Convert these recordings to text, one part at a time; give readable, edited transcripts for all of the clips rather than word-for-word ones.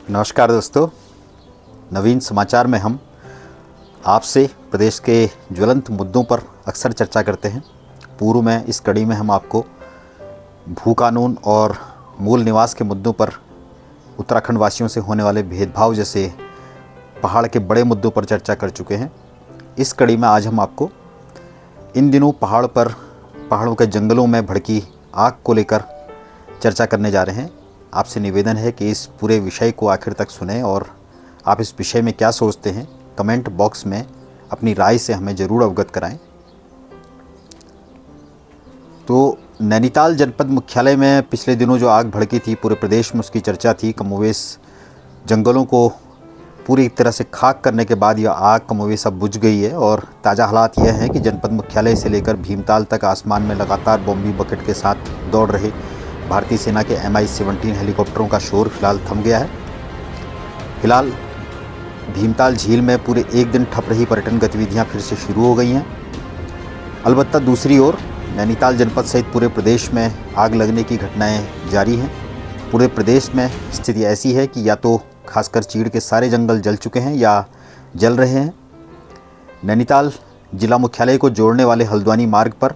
नमस्कार दोस्तों, नवीन समाचार में हम आपसे प्रदेश के ज्वलंत मुद्दों पर अक्सर चर्चा करते हैं। पूर्व में इस कड़ी में हम आपको भू कानून और मूल निवास के मुद्दों पर उत्तराखंड वासियों से होने वाले भेदभाव जैसे पहाड़ के बड़े मुद्दों पर चर्चा कर चुके हैं। इस कड़ी में आज हम आपको इन दिनों पहाड़ों के जंगलों में भड़की आग को लेकर चर्चा करने जा रहे हैं। आपसे निवेदन है कि इस पूरे विषय को आखिर तक सुनें और आप इस विषय में क्या सोचते हैं कमेंट बॉक्स में अपनी राय से हमें ज़रूर अवगत कराएं। तो नैनीताल जनपद मुख्यालय में पिछले दिनों जो आग भड़की थी, पूरे प्रदेश में उसकी चर्चा थी। कमोवेश जंगलों को पूरी तरह से खाक करने के बाद यह आग कमोवेश अब बुझ गई है और ताज़ा हालात यह है कि जनपद मुख्यालय से लेकर भीमताल तक आसमान में लगातार बॉम्बी बकेट के साथ दौड़ रहे भारतीय सेना के MI-17 हेलीकॉप्टरों का शोर फिलहाल थम गया है। फिलहाल भीमताल झील में पूरे एक दिन ठप रही पर्यटन गतिविधियां फिर से शुरू हो गई हैं। अलबत्ता दूसरी ओर नैनीताल जनपद सहित पूरे प्रदेश में आग लगने की घटनाएं जारी हैं। पूरे प्रदेश में स्थिति ऐसी है कि या तो खासकर चीड़ के सारे जंगल जल चुके हैं या जल रहे हैं। नैनीताल जिला मुख्यालय को जोड़ने वाले हल्द्वानी मार्ग पर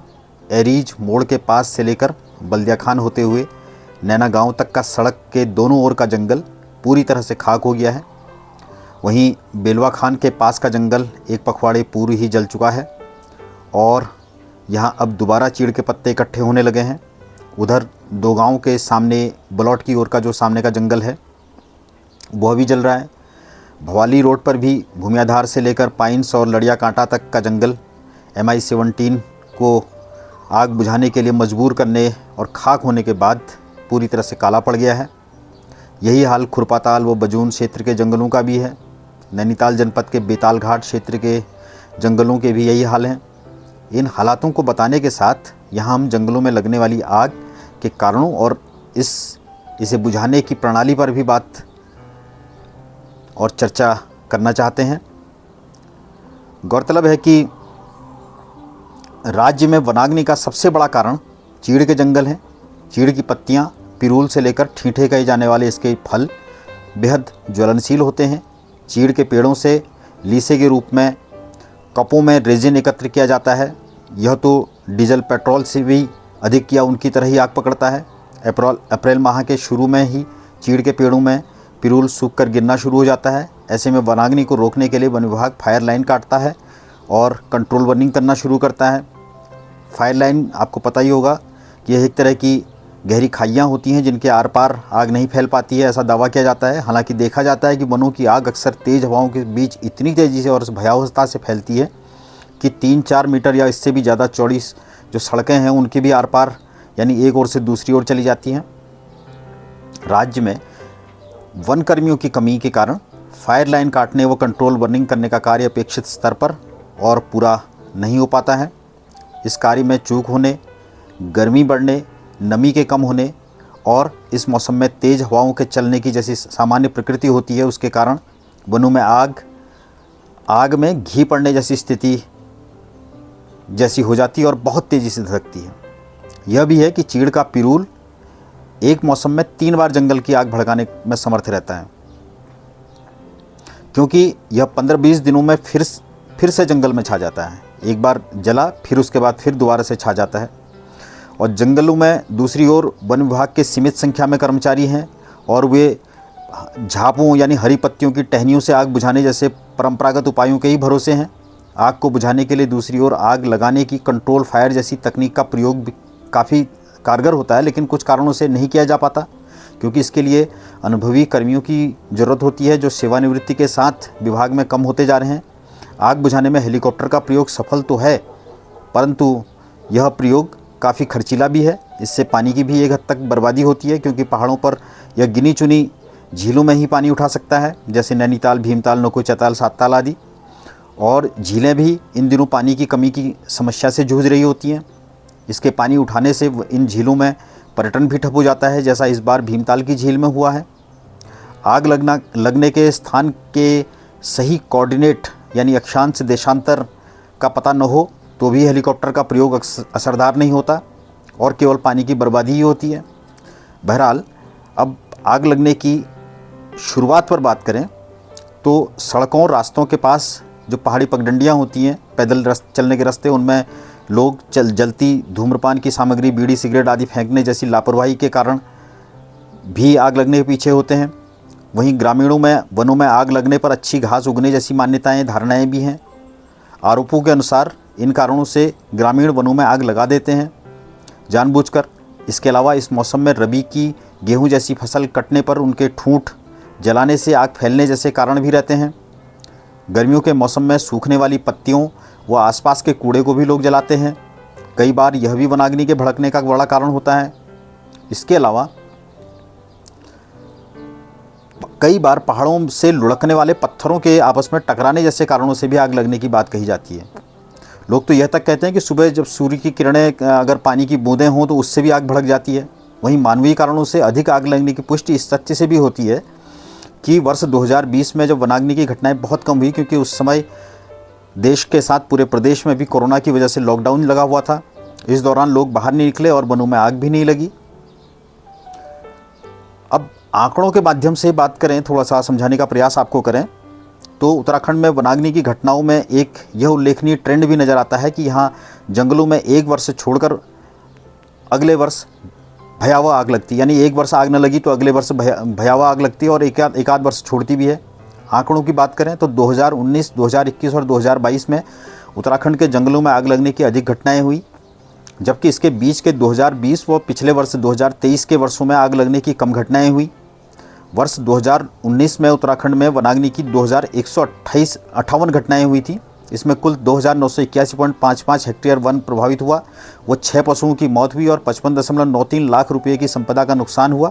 एरीज मोड़ के पास से लेकर बल्दिया खान होते हुए नैना गांव तक का सड़क के दोनों ओर का जंगल पूरी तरह से खाक हो गया है। वहीं बेलवा खान के पास का जंगल एक पखवाड़े पूर्व ही जल चुका है और यहां अब दोबारा चीड़ के पत्ते इकट्ठे होने लगे हैं। उधर दो गांव के सामने बलौट की ओर का जो सामने का जंगल है वह भी जल रहा है। भवाली रोड पर भी भूमियाधार से लेकर पाइन्स और लड़िया कांटा तक का जंगल MI-17 को आग बुझाने के लिए मजबूर करने और खाक होने के बाद पूरी तरह से काला पड़ गया है। यही हाल खुरपाताल व बजून क्षेत्र के जंगलों का भी है। नैनीताल जनपद के बेताल घाट क्षेत्र के जंगलों के भी यही हाल हैं। इन हालातों को बताने के साथ यहाँ हम जंगलों में लगने वाली आग के कारणों और इसे बुझाने की प्रणाली पर भी बात और चर्चा करना चाहते हैं। गौरतलब है कि राज्य में वनाग्नि का सबसे बड़ा कारण चीड़ के जंगल हैं। चीड़ की पत्तियां, पिरूल से लेकर ठीठे कहे जाने वाले इसके फल बेहद ज्वलनशील होते हैं। चीड़ के पेड़ों से लीसे के रूप में कपों में रेजिन एकत्र किया जाता है। यह तो डीजल पेट्रोल से भी अधिक या उनकी तरह ही आग पकड़ता है। अप्रैल माह के शुरू में ही चीड़ के पेड़ों में पिरूल सूख कर गिरना शुरू हो जाता है। ऐसे में वनाग्नि को रोकने के लिए वन विभाग फायर लाइन काटता है और कंट्रोल बर्निंग करना शुरू करता है। फायर लाइन आपको पता ही होगा कि यह एक तरह की गहरी खाइयाँ होती हैं जिनके आर पार आग नहीं फैल पाती है, ऐसा दावा किया जाता है। हालांकि देखा जाता है कि वनों की आग अक्सर तेज़ हवाओं के बीच इतनी तेज़ी से और भयावहता से फैलती है कि 3-4 मीटर या इससे भी ज़्यादा चौड़ी जो सड़कें हैं उनकी भी आर पार यानी एक ओर से दूसरी ओर चली जाती हैं। राज्य में वन कर्मियों की कमी के कारण फायर लाइन काटने व कंट्रोल बर्निंग करने का कार्य अपेक्षित स्तर पर और पूरा नहीं हो पाता है। इस कार्य में चूक होने, गर्मी बढ़ने, नमी के कम होने और इस मौसम में तेज़ हवाओं के चलने की जैसी सामान्य प्रकृति होती है उसके कारण वनों में आग में घी पड़ने जैसी स्थिति जैसी हो जाती है और बहुत तेज़ी से धधकती है। यह भी है कि चीड़ का पिरूल एक मौसम में 3 बार जंगल की आग भड़काने में समर्थ रहता है, क्योंकि यह 15-20 दिनों में फिर से जंगल में छा जाता है। एक बार जला फिर उसके बाद फिर दोबारा से छा जाता है। और जंगलों में दूसरी ओर वन विभाग के सीमित संख्या में कर्मचारी हैं और वे झापों यानी हरी पत्तियों की टहनियों से आग बुझाने जैसे परंपरागत उपायों के ही भरोसे हैं। आग को बुझाने के लिए दूसरी ओर आग लगाने की कंट्रोल फायर जैसी तकनीक का प्रयोग भी काफ़ी कारगर होता है, लेकिन कुछ कारणों से नहीं किया जा पाता, क्योंकि इसके लिए अनुभवी कर्मियों की ज़रूरत होती है जो सेवानिवृत्ति के साथ विभाग में कम होते जा रहे हैं। आग बुझाने में हेलीकॉप्टर का प्रयोग सफल तो है, परंतु यह प्रयोग काफ़ी खर्चीला भी है। इससे पानी की भी एक हद तक बर्बादी होती है, क्योंकि पहाड़ों पर यह गिनी चुनी झीलों में ही पानी उठा सकता है, जैसे नैनीताल, भीमताल, नौको चैताल, सातताल आदि। और झीलें भी इन दिनों पानी की कमी की समस्या से जूझ रही होती हैं। इसके पानी उठाने से इन झीलों में पर्यटन भी ठप हो जाता है, जैसा इस बार भीमताल की झील में हुआ है। आग लगने के स्थान के सही कोऑर्डिनेट यानी अक्षांश देशांतर का पता न हो तो भी हेलीकॉप्टर का प्रयोग असरदार नहीं होता और केवल पानी की बर्बादी ही होती है। बहरहाल अब आग लगने की शुरुआत पर बात करें तो सड़कों और रास्तों के पास जो पहाड़ी पगडंडियाँ होती हैं, पैदल चलने के रास्ते, उनमें लोग जलती धूम्रपान की सामग्री, बीड़ी सिगरेट आदि फेंकने जैसी लापरवाही के कारण भी आग लगने के पीछे होते हैं। वहीं ग्रामीणों में वनों में आग लगने पर अच्छी घास उगने जैसी मान्यताएं, धारणाएं भी हैं। आरोपों के अनुसार इन कारणों से ग्रामीण वनों में आग लगा देते हैं जानबूझकर। इसके अलावा इस मौसम में रबी की गेहूं जैसी फसल कटने पर उनके ठूंठ जलाने से आग फैलने जैसे कारण भी रहते हैं। गर्मियों के मौसम में सूखने वाली पत्तियों व आसपास के कूड़े को भी लोग जलाते हैं। कई बार यह भी वनाग्नि के भड़कने का बड़ा कारण होता है। इसके अलावा कई बार पहाड़ों से लुढ़कने वाले पत्थरों के आपस में टकराने जैसे कारणों से भी आग लगने की बात कही जाती है। लोग तो यह तक कहते हैं कि सुबह जब सूर्य की किरणें अगर पानी की बूंदें हों तो उससे भी आग भड़क जाती है। वहीं मानवीय कारणों से अधिक आग लगने की पुष्टि इस तथ्य से भी होती है कि वर्ष 2020 में जब वनाग्नि की घटनाएं बहुत कम हुई, क्योंकि उस समय देश के साथ पूरे प्रदेश में भी कोरोना की वजह से लॉकडाउन लगा हुआ था। इस दौरान लोग बाहर नहीं निकले और वनों में आग भी नहीं लगी। अब आंकड़ों के माध्यम से बात करें, थोड़ा सा समझाने का प्रयास आपको करें, तो उत्तराखंड में वनाग्नि की घटनाओं में एक यह उल्लेखनीय ट्रेंड भी नज़र आता है कि यहाँ जंगलों में एक वर्ष छोड़कर अगले वर्ष भयावह आग लगती है। यानी एक वर्ष आग न लगी तो अगले वर्ष भयावह आग लगती है और एक आध वर्ष छोड़ती भी है। आंकड़ों की बात करें तो 2019, 2021 और 2022 में उत्तराखंड के जंगलों में आग लगने की अधिक घटनाएं हुई, जबकि इसके बीच के 2020 व पिछले वर्ष 2023 के वर्षों में आग लगने की कम घटनाएं हुई। वर्ष 2019 में उत्तराखंड में वनाग्नि की 2158 घटनाएं हुई थी। इसमें कुल 2981.55 हेक्टेयर वन प्रभावित हुआ। वो 6 पशुओं की मौत हुई और 55.93 लाख रुपये की संपदा का नुकसान हुआ।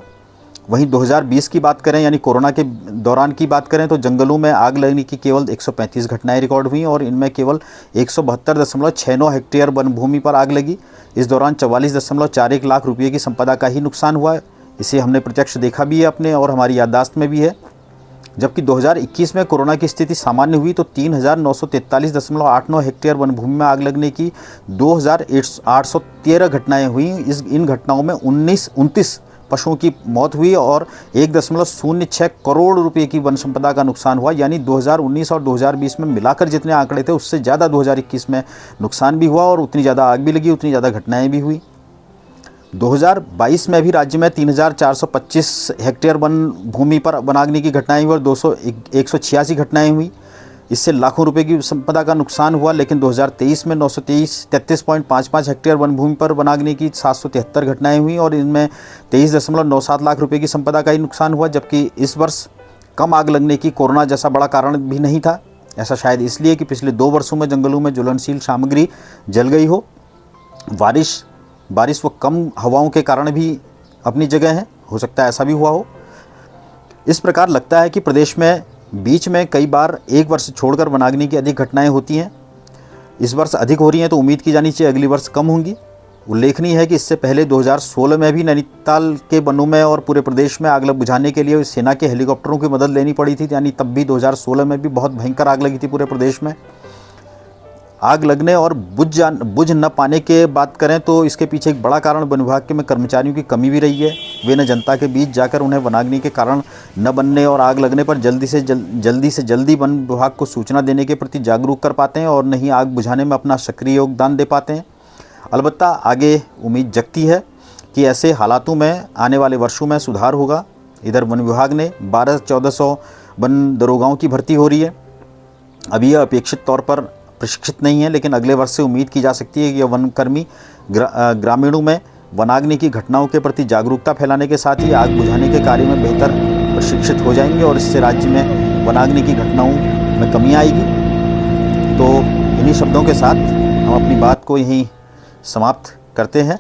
वहीं 2020 की बात करें, यानी कोरोना के दौरान की बात करें, तो जंगलों में आग लगने की केवल 135 घटनाएं रिकॉर्ड हुई और इनमें केवल 172.69 हेक्टेयर वन भूमि पर आग लगी। इस दौरान 44.41 लाख रुपये की संपदा का ही नुकसान हुआ। इसे हमने प्रत्यक्ष देखा भी है अपने और हमारी याददाश्त में भी है। जबकि 2021 में कोरोना की स्थिति सामान्य हुई तो 3943.89 हेक्टेयर वन भूमि में आग लगने की 2813 घटनाएं हुई। इन घटनाओं में 29 पशुओं की मौत हुई और 1.06 करोड़ रुपए की वन संपदा का नुकसान हुआ। यानी 2019 और 2020 में मिलाकर जितने आंकड़े थे उससे ज़्यादा 2021 में नुकसान भी हुआ और उतनी ज़्यादा आग भी लगी, उतनी ज़्यादा घटनाएं भी हुई। 2022 में भी राज्य में 3425 हेक्टेयर वन भूमि पर वनाग्नि की घटनाएं हुई और 186 घटनाएं हुई। इससे लाखों रुपए की संपदा का नुकसान हुआ। लेकिन 2023 में 933.55 हेक्टेयर वन भूमि पर वनाग्नि की 773 घटनाएं हुई और इनमें 23.97 लाख रुपए की संपदा का ही नुकसान हुआ। जबकि इस वर्ष कम आग लगने की कोरोना जैसा बड़ा कारण भी नहीं था। ऐसा शायद इसलिए कि पिछले 2 वर्षों में जंगलों में ज्वलनशील सामग्री जल गई हो। बारिश व कम हवाओं के कारण भी अपनी जगह है, हो सकता है ऐसा भी हुआ हो। इस प्रकार लगता है कि प्रदेश में बीच में कई बार एक वर्ष छोड़कर वनाग्नि की अधिक घटनाएं होती हैं। इस वर्ष अधिक हो रही हैं तो उम्मीद की जानी चाहिए अगली वर्ष कम होंगी। उल्लेखनीय है कि इससे पहले 2016 में भी नैनीताल के वनों में और पूरे प्रदेश में आग बुझाने के लिए सेना के हेलीकॉप्टरों की मदद लेनी पड़ी थी। यानी तब भी 2016 में भी बहुत भयंकर आग लगी थी पूरे प्रदेश में। आग लगने और बुझ न पाने के बात करें तो इसके पीछे एक बड़ा कारण वन विभाग के में कर्मचारियों की कमी भी रही है। वे न जनता के बीच जाकर उन्हें वनाग्नि के कारण न बनने और आग लगने पर जल्दी से जल्दी वन विभाग को सूचना देने के प्रति जागरूक कर पाते हैं और न ही आग बुझाने में अपना सक्रिय योगदान दे पाते हैं। अलबत्ता आगे उम्मीद जगती है कि ऐसे हालातों में आने वाले वर्षों में सुधार होगा। इधर वन विभाग ने 1200-1400 वन दरोगाओं की भर्ती हो रही है। अभी यह अपेक्षित तौर पर प्रशिक्षित नहीं है, लेकिन अगले वर्ष से उम्मीद की जा सकती है कि यह वनकर्मी ग्रामीणों में वनाग्नि की घटनाओं के प्रति जागरूकता फैलाने के साथ ही आग बुझाने के कार्य में बेहतर प्रशिक्षित हो जाएंगे और इससे राज्य में वनाग्नि की घटनाओं में कमी आएगी। तो इन्हीं शब्दों के साथ हम अपनी बात को यहीं समाप्त करते हैं।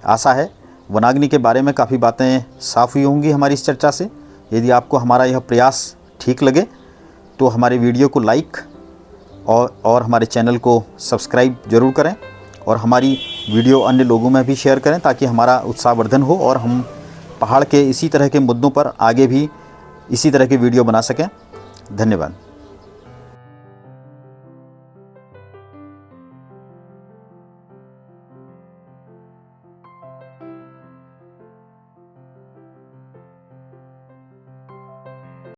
आशा है वनाग्नि के बारे में काफ़ी बातें साफ़ हुई होंगी हमारी इस चर्चा से। यदि आपको हमारा यह प्रयास ठीक लगे तो हमारे वीडियो को लाइक और हमारे चैनल को सब्सक्राइब ज़रूर करें और हमारी वीडियो अन्य लोगों में भी शेयर करें ताकि हमारा उत्साहवर्धन हो और हम पहाड़ के इसी तरह के मुद्दों पर आगे भी इसी तरह के वीडियो बना सकें। धन्यवाद।